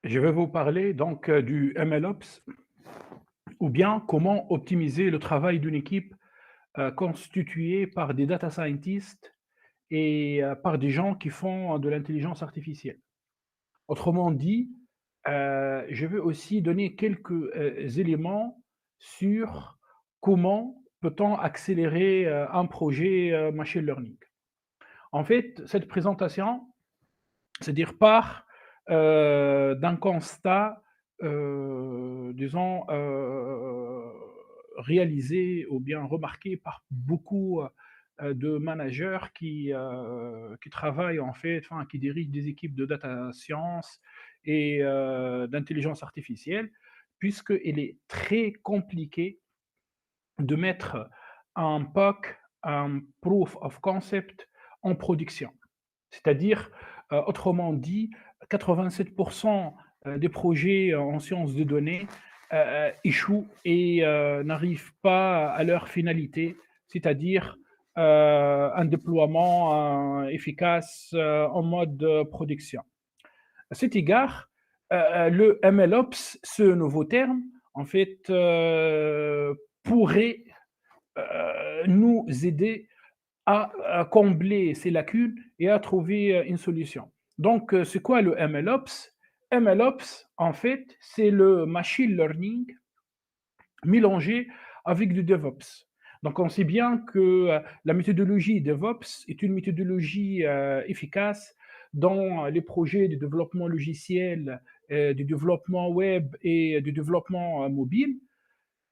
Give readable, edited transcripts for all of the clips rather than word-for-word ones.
Je vais vous parler donc du MLOps ou bien comment optimiser le travail d'une équipe constituée par des data scientists et par des gens qui font de l'intelligence artificielle. Autrement dit, je vais aussi donner quelques éléments sur comment peut-on accélérer un projet machine learning. En fait, cette présentation, c'est-à-dire part d'un constat, disons, réalisé ou bien remarqué par beaucoup, de managers qui travaillent en fait, enfin qui dirigent des équipes de data science et d'intelligence artificielle, puisqu'il est très compliqué de mettre un POC, un proof of concept en production. C'est-à-dire, autrement dit, 87 des projets en sciences de données, échouent et n'arrivent pas à leur finalité, c'est-à-dire, un déploiement, efficace, en mode, production. À cet égard, le MLOps, ce nouveau terme, en fait, pourrait, nous aider à combler ces lacunes et à trouver une solution. Donc, c'est quoi le MLOps? MLOps, en fait, c'est le machine learning mélangé avec du DevOps. Donc, on sait bien que la méthodologie DevOps est une méthodologie efficace dans les projets de développement logiciel, du développement web et du développement mobile.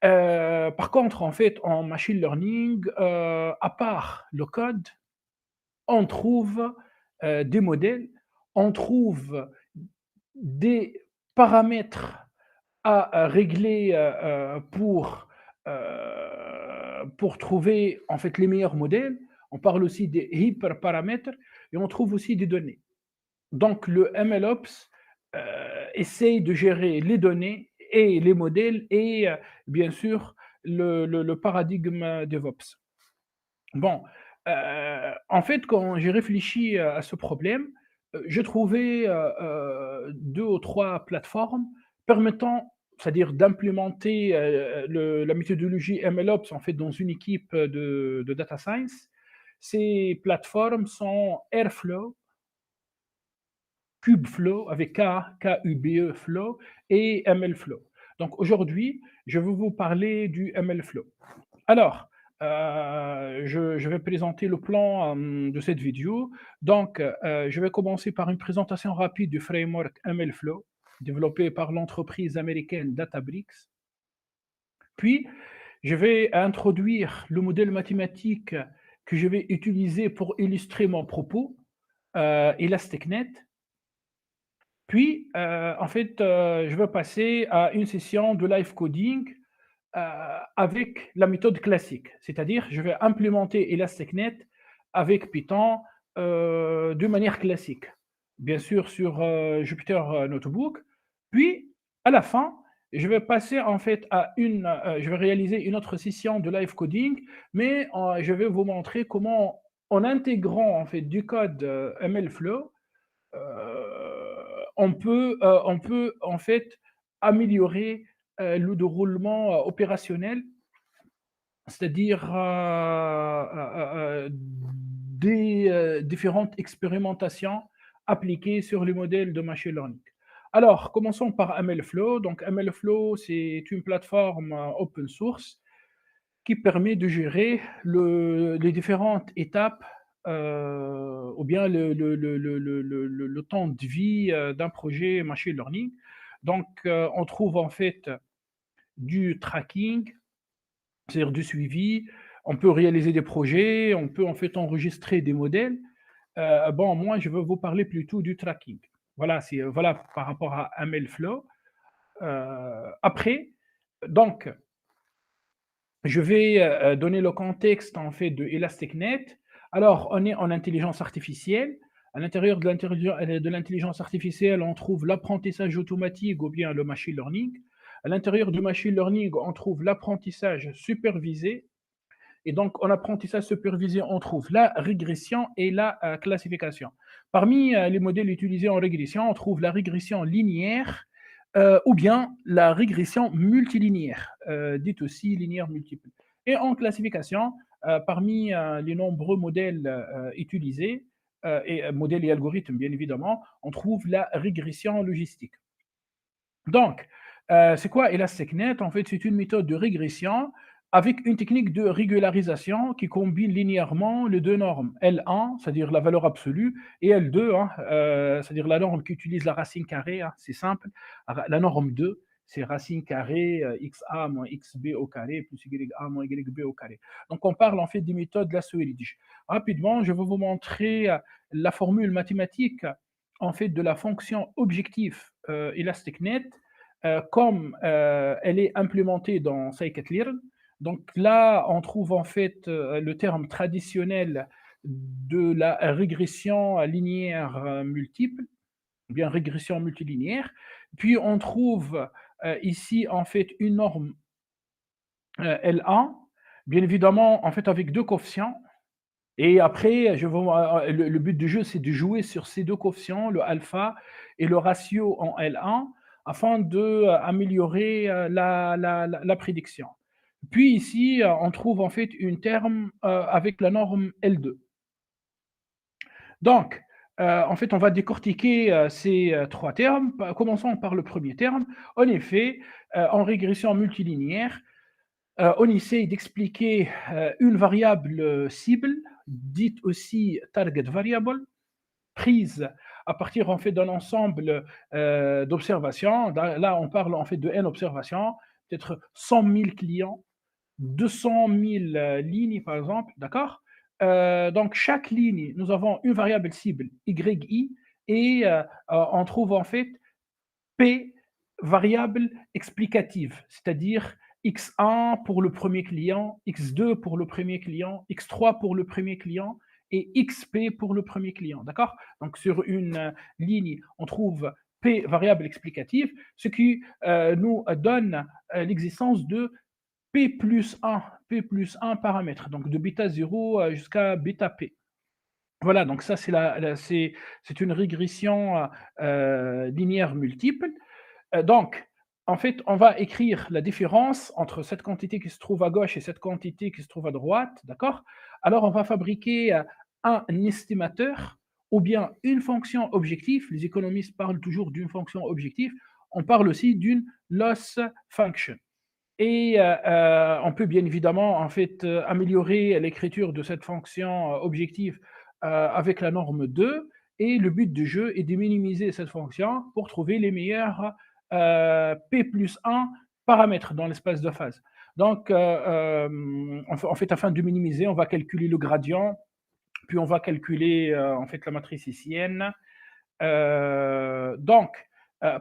Par contre, en fait, en machine learning, à part le code, on trouve des modèles, on trouve des paramètres à régler pour trouver en fait les meilleurs modèles. On parle aussi des hyperparamètres et on trouve aussi des données. Donc le MLOps essaye de gérer les données et les modèles et bien sûr le paradigme DevOps. Bon, en fait, quand j'ai réfléchi à ce problème, j'ai trouvé, 2 ou 3 plateformes permettant, c'est-à-dire d'implémenter, le la méthodologie MLOps, en fait, dans une équipe, de data science. Ces plateformes sont Airflow, Kubeflow avec K-U-B-E Flow et MLflow. Donc aujourd'hui, je vais vous parler du MLflow. Alors, je vais présenter le plan, de cette vidéo. Donc, je vais commencer par une présentation rapide du framework MLflow, développé par l'entreprise américaine Databricks. Puis, je vais introduire le modèle mathématique que je vais utiliser pour illustrer mon propos, ElasticNet. Puis, en fait, je vais passer à une session de live coding avec la méthode classique. C'est-à-dire, je vais implémenter ElasticNet avec Python de manière classique. Bien sûr, sur Jupyter Notebook. Puis, à la fin, je vais passer en fait à je vais réaliser une autre session de live coding, mais je vais vous montrer comment, en intégrant en fait du code MLflow, on peut en fait améliorer le déroulement opérationnel, c'est-à-dire des différentes expérimentations appliquées sur les modèles de machine learning. Alors, commençons par MLflow. Donc, MLflow, c'est une plateforme open source qui permet de gérer les différentes étapes ou bien le temps de vie d'un projet machine learning. Donc, on trouve en fait du tracking, c'est-à-dire du suivi. On peut réaliser des projets, on peut en fait enregistrer des modèles. Bon, moi, je veux vous parler plutôt du tracking. Voilà, voilà par rapport à MLflow. Après, donc, je vais donner le contexte en fait de ElasticNet. Alors, on est en intelligence artificielle. À l'intérieur de l'intelligence artificielle, on trouve l'apprentissage automatique ou bien le machine learning. À l'intérieur du machine learning, on trouve l'apprentissage supervisé. Et donc, en apprentissage supervisé, on trouve la régression et la classification. Parmi les modèles utilisés en régression, on trouve la régression linéaire ou bien la régression multilinéaire, dite aussi linéaire multiple. Et en classification, parmi les nombreux modèles utilisés, modèles et algorithmes bien évidemment, on trouve la régression logistique. Donc, c'est quoi ElasticNet? En fait, c'est une méthode de régression avec une technique de régularisation qui combine linéairement les deux normes L1, c'est-à-dire la valeur absolue, et L2, hein, c'est-à-dire la norme qui utilise la racine carrée, hein, c'est simple. La norme 2, c'est racine carrée xa moins xb au carré plus ya moins yb au carré. Donc, on parle en fait des méthodes de la Sweeridge. Rapidement, je vais vous montrer la formule mathématique en fait de la fonction objective ElasticNet comme elle est implémentée dans scikit-learn. Donc là, on trouve en fait le terme traditionnel de la régression linéaire multiple, ou bien régression multilinéaire. Puis on trouve ici en fait une norme L1, bien évidemment en fait avec deux coefficients. Et après, le but du jeu, c'est de jouer sur ces deux coefficients, le alpha et le ratio en L1, afin d'améliorer la prédiction. Puis ici, on trouve en fait une terme avec la norme L2. Donc, en fait, on va décortiquer ces trois termes. Commençons par le premier terme. En effet, en régression multilinéaire, on essaie d'expliquer une variable cible, dite aussi target variable, prise à partir en fait d'un ensemble d'observations. Là, on parle en fait de n observations, peut-être 100 000 clients, 200 000 lignes par exemple, d'accord. Donc chaque ligne, nous avons une variable cible yi et on trouve en fait P, variable explicative, c'est-à-dire X1 pour le premier client, X2 pour le premier client, X3 pour le premier client et XP pour le premier client. D'accord? Donc sur une ligne, on trouve P, variable explicative, ce qui nous donne l'existence de P plus 1 paramètres, donc de bêta 0 jusqu'à bêta P. Voilà, donc ça c'est une régression linéaire multiple. Donc, en fait, on va écrire la différence entre cette quantité qui se trouve à gauche et cette quantité qui se trouve à droite, d'accord? Alors, on va fabriquer un estimateur ou bien une fonction objective. Les économistes parlent toujours d'une fonction objective. On parle aussi d'une loss function. Et on peut bien évidemment en fait améliorer l'écriture de cette fonction objective avec la norme 2. Et le but du jeu est de minimiser cette fonction pour trouver les meilleurs P plus 1 paramètres dans l'espace de phase. Donc, en fait, afin de minimiser, on va calculer le gradient, puis on va calculer en fait la matrice hessienne. Donc,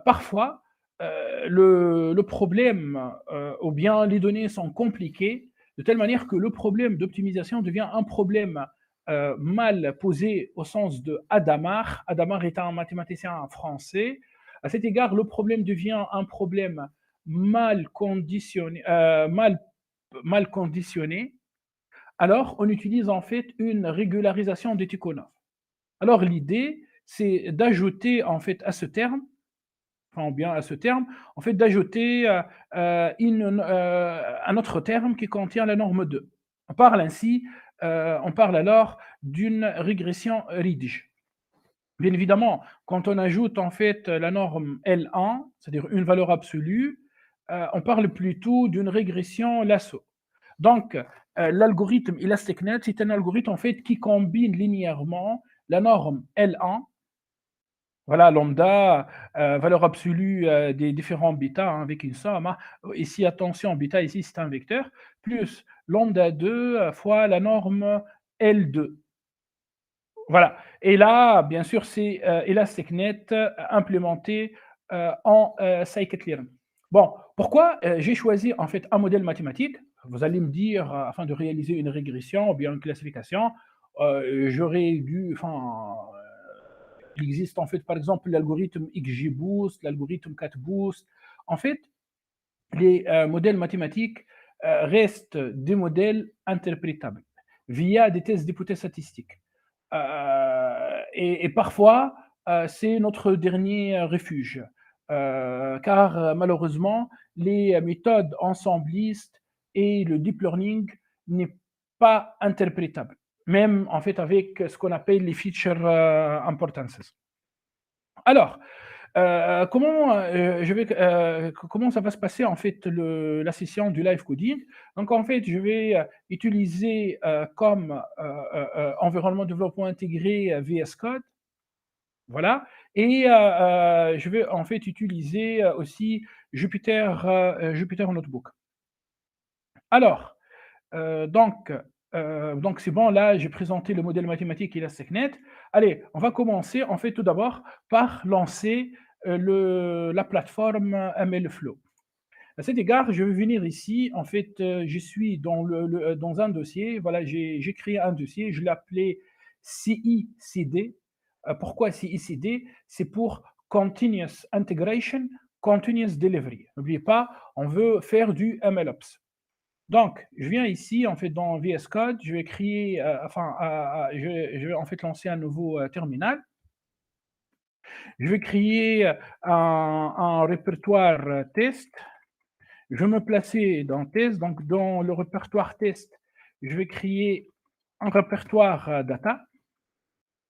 parfois, le problème, ou bien les données sont compliquées, de telle manière que le problème d'optimisation devient un problème mal posé au sens de Hadamard. Hadamard est un mathématicien français. À cet égard, le problème devient un problème mal conditionné, mal conditionné. Alors, on utilise en fait une régularisation de Tikhonov. Alors, l'idée, c'est d'ajouter en fait à ce terme, enfin bien à ce terme, en fait d'ajouter un autre terme qui contient la norme 2. On parle alors d'une régression Ridge. Bien évidemment, quand on ajoute en fait la norme L1, c'est-à-dire une valeur absolue, on parle plutôt d'une régression lasso. Donc, l'algorithme ElasticNet, c'est un algorithme en fait qui combine linéairement la norme L1, voilà, lambda, valeur absolue des différents bêtas hein, avec une somme. Hein. Ici, attention, bêta ici c'est un vecteur, plus lambda 2 fois la norme L2. Voilà. Et là, bien sûr, c'est ElasticNet implémenté en scikit-learn. Bon, pourquoi j'ai choisi en fait un modèle mathématique? Vous allez me dire, afin de réaliser une régression ou bien une classification, j'aurais dû, enfin, il existe en fait par exemple l'algorithme XGBoost, l'algorithme CatBoost. En fait, les modèles mathématiques restent des modèles interprétables via des tests d'hypothèses statistiques. Et parfois, c'est notre dernier refuge, car malheureusement, les méthodes ensemblistes et le deep learning n'est pas interprétable, même en fait avec ce qu'on appelle les feature importances. Alors, comment ça va se passer en fait la session du live coding? Donc en fait, je vais utiliser comme environnement de développement intégré VS Code, voilà, et je vais en fait utiliser aussi Jupyter Notebook. Alors, donc c'est bon, là, j'ai présenté le modèle mathématique ElasticNet. Allez, on va commencer, en fait, tout d'abord par lancer, la plateforme MLflow. À cet égard, je vais venir ici, en fait, je suis dans un dossier, voilà, j'ai créé un dossier, je l'ai appelé CICD. Pourquoi CICD? C'est pour Continuous Integration, Continuous Delivery. N'oubliez pas, on veut faire du MLOps. Donc, je viens ici, en fait, dans VS Code, je vais créer, je vais en fait lancer un nouveau terminal. Je vais créer un répertoire test. Je vais me placer dans test. Donc, dans le répertoire test, je vais créer un répertoire data.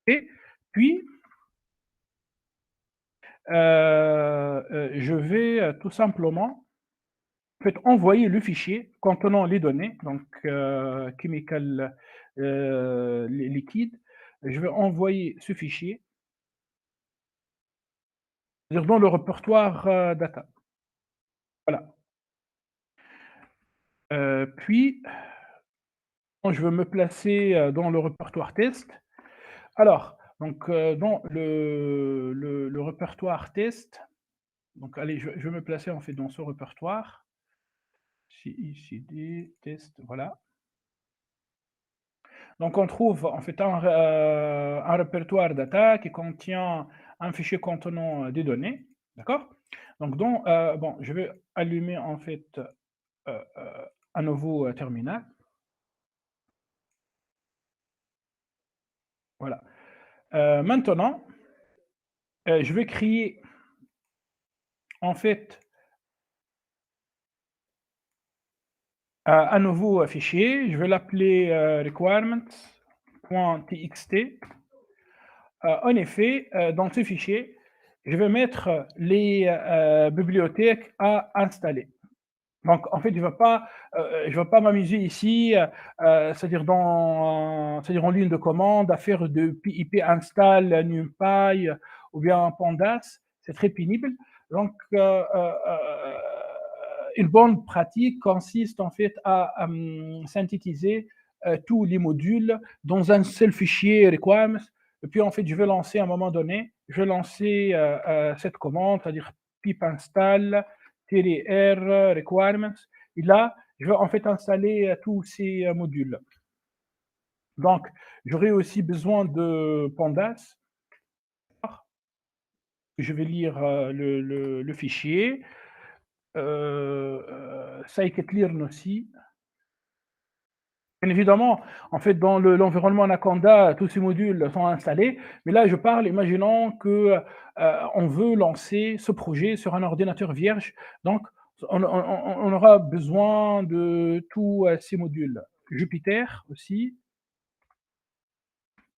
Et puis, je vais tout simplement en fait, envoyer le fichier contenant les données, donc chemical liquide. Je vais envoyer ce fichier c'est-à-dire dans le répertoire data. Voilà. Puis, quand je veux me placer dans le répertoire test. Alors, donc dans le répertoire test, donc allez, je vais me placer en fait dans ce répertoire. CICD, test, voilà. Donc on trouve en fait un répertoire data qui contient un fichier contenant des données, d'accord? Donc bon, je vais allumer en fait un nouveau terminal, voilà. Maintenant, je vais créer en fait un nouveau fichier, je vais l'appeler requirements.txt. En effet, dans ce fichier, je vais mettre les bibliothèques à installer. Donc, en fait, je vais pas m'amuser ici, c'est-à-dire c'est-à-dire en ligne de commande, à faire de pip install NumPy ou bien Pandas. C'est très pénible. Donc, une bonne pratique consiste en fait à synthétiser tous les modules dans un seul fichier requirements. Et puis, en fait, je vais lancer à un moment donné, je vais lancer cette commande, c'est-à-dire pip install -r requirements. Et là, je vais en fait installer tous ces modules. Donc, j'aurai aussi besoin de Pandas. Je vais lire le fichier. Scikit-learn aussi. Bien évidemment, en fait, dans l'environnement Anaconda, tous ces modules sont installés. Mais là, je parle, imaginons que on veut lancer ce projet sur un ordinateur vierge. Donc, on aura besoin de tous ces modules. Jupyter aussi,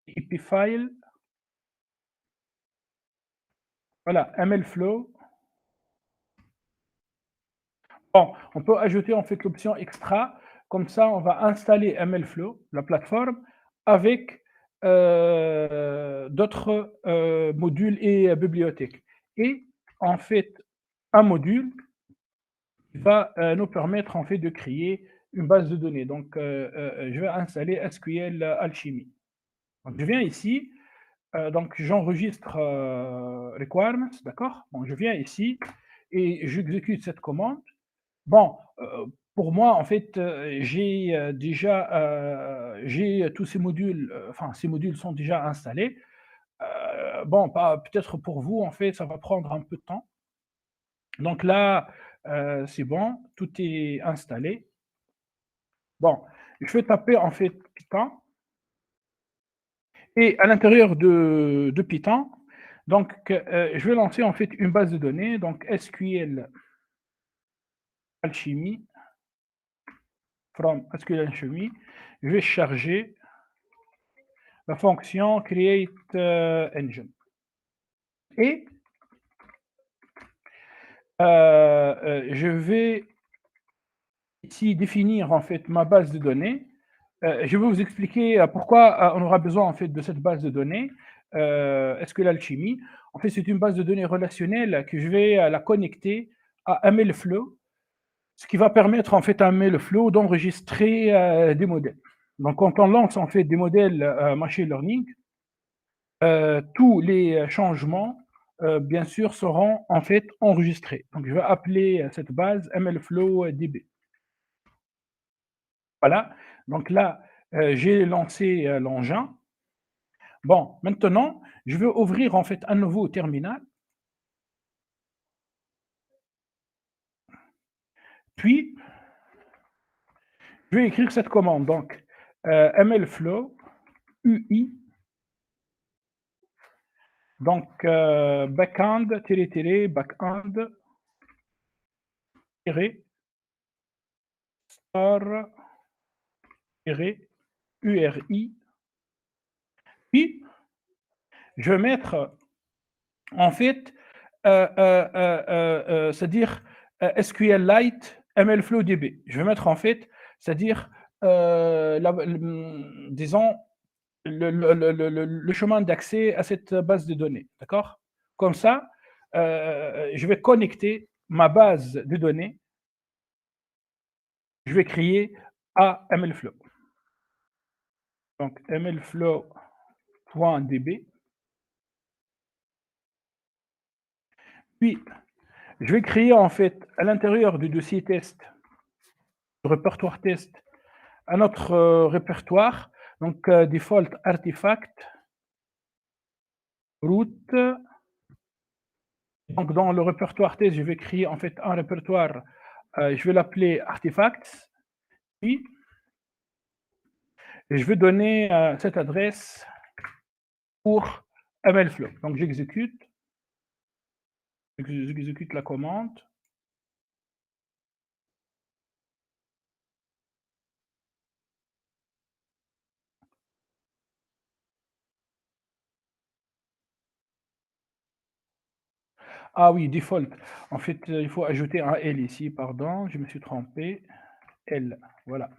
Epifile, voilà, MLflow. Bon, on peut ajouter en fait l'option extra. Comme ça, on va installer MLflow, la plateforme, avec d'autres modules et bibliothèques. Et en fait, un module va nous permettre en fait de créer une base de données. Donc, je vais installer SQL Alchemy. Donc, je viens ici, donc j'enregistre requirements, d'accord? Donc, je viens ici et j'exécute cette commande. Bon, pour moi, en fait, j'ai tous ces modules, enfin, ces modules sont déjà installés. Bon, pas peut-être pour vous, en fait, ça va prendre un peu de temps. Donc là, c'est bon, tout est installé. Bon, je vais taper en fait Python et à l'intérieur de Python, donc je vais lancer en fait une base de données, donc SQL Alchemy, from SQL Alchemy, je vais charger la fonction create engine et je vais ici définir en fait ma base de données. Je vais vous expliquer pourquoi on aura besoin en fait de cette base de données. SQL Alchemy, en fait, c'est une base de données relationnelle que je vais la connecter à MLflow, ce qui va permettre en fait à MLflow d'enregistrer des modèles. Donc, quand on lance en fait des modèles machine learning, tous les changements, bien sûr, seront en fait enregistrés. Donc, je vais appeler cette base MLflow DB. Voilà. Donc là, j'ai lancé l'engin. Bon, maintenant, je vais ouvrir en fait un nouveau terminal. Puis, je vais écrire cette commande. Donc, MLflow UI, donc backend, backend, star, URI. Puis, je vais mettre en fait, c'est-à-dire SQLite MLflow DB. Je vais mettre en fait, c'est-à-dire, disons, le chemin d'accès à cette base de données. D'accord. Comme ça, je vais connecter ma base de données, je vais créer à MLflow. Donc, MLflow.db. Puis, je vais créer en fait à l'intérieur du dossier test, du répertoire test, un autre répertoire, donc default artifact root. Donc dans le répertoire test, je vais créer en fait un répertoire, je vais l'appeler artifacts, puis et je vais donner cette adresse pour MLflow. Donc j'exécute la commande. Ah oui, default. En fait, il faut ajouter un L ici, pardon, je me suis trompé. L, voilà.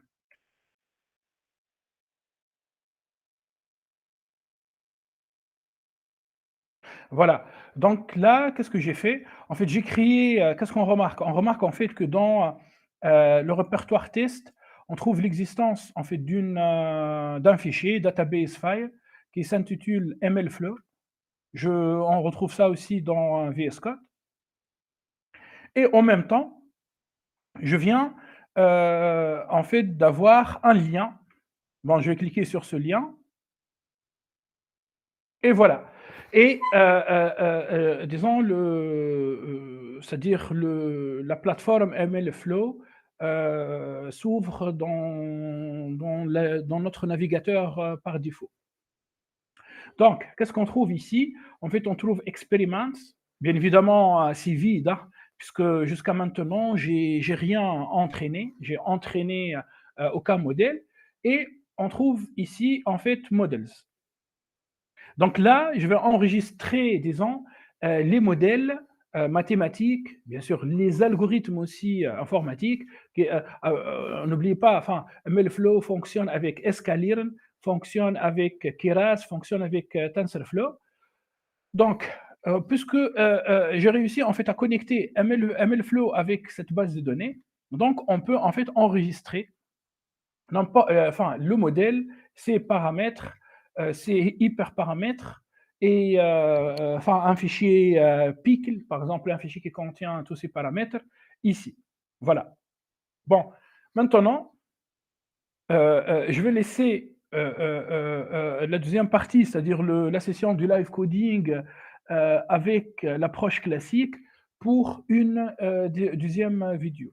Voilà. Donc là, qu'est-ce que j'ai fait? En fait, j'ai créé, qu'est-ce qu'on remarque? On remarque en fait que dans le répertoire test, on trouve l'existence en fait d'un fichier database file qui s'intitule MLflow. On retrouve ça aussi dans VS Code. Et en même temps, je viens en fait d'avoir un lien. Bon, je vais cliquer sur ce lien et voilà. Et disons c'est-à-dire la plateforme MLflow s'ouvre dans notre navigateur par défaut. Donc, qu'est-ce qu'on trouve ici? En fait, on trouve Experiments. Bien évidemment, c'est vide, hein, puisque jusqu'à maintenant, j'ai rien entraîné. J'ai entraîné aucun modèle. Et on trouve ici, en fait, Models. Donc là, je vais enregistrer, disons, les modèles mathématiques, bien sûr, les algorithmes aussi informatiques. N'oubliez pas, enfin, MLflow fonctionne avec Scalern, fonctionne avec Keras, fonctionne avec TensorFlow. Donc, puisque j'ai réussi en fait à connecter MLflow avec cette base de données, donc on peut en fait enregistrer non pas, enfin, le modèle, ses paramètres, ses hyperparamètres et enfin un fichier pickle, par exemple, un fichier qui contient tous ces paramètres ici. Voilà. Bon, maintenant, je vais laisser la deuxième partie, c'est-à-dire la session du live coding avec l'approche classique pour une deuxième vidéo.